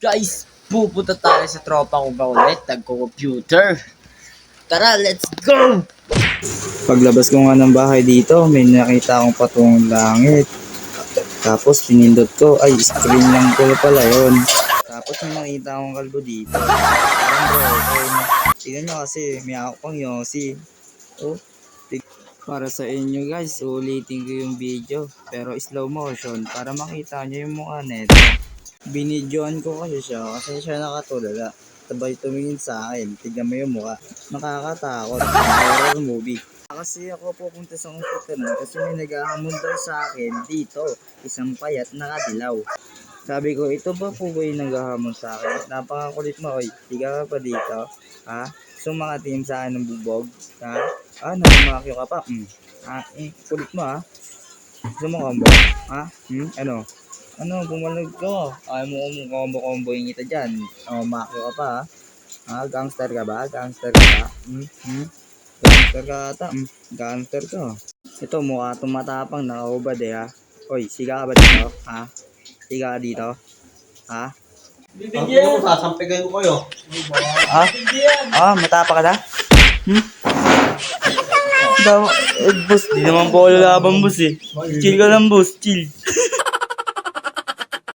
Guys, pupunta tayo sa tropa ko ba ulit? Nagko-computer. Tara, let's go! Paglabas ko nga ng bahay dito, may nakita akong patungong langit. Tapos pinindot ko, ay screen lang ko pala yun. Tapos may nakita akong kalbo dito. Parang broken. Tignan nyo kasi, may ako pang Yossi. Oh, para sa inyo guys, ulitin ko yung video. Pero slow motion para makita nyo yung mukha neto. Binidyoan ko kasi siya nakatulala. Sabay tumingin sa akin, tignan mo yung mukha. Nakakatakot, horror movie. Kasi ako pupunta sa computer kasi may naghahamon daw sa akin dito, isang payat nakadilaw. Sabi ko, ito ba po ba yung naghahamon sa akin? Napakakulit mo, oy. Tiga ka pa dito, ha? Sumakatingin sa akin ng bubog, ha? Namamakyo ka pa, kulit mo, ha? Sumakam ba? Ha? Bumalag ka. Ayaw mo combo-comboing kita dyan. Makyo ka pa, ha? Gangster ka ba? Gangster ka ba? Gangster ka ata. Gangster ka. Ito, mukha tumatapang, nakaubad ha. Hoy, siga ka ba dito? Ha? Siga ka dito? Ha? Bibigyan mo, sasampigay ko kayo. Matapa ka na? Boss, di naman po ako lalaban, boss eh. Chill ka lang, boss. Chill.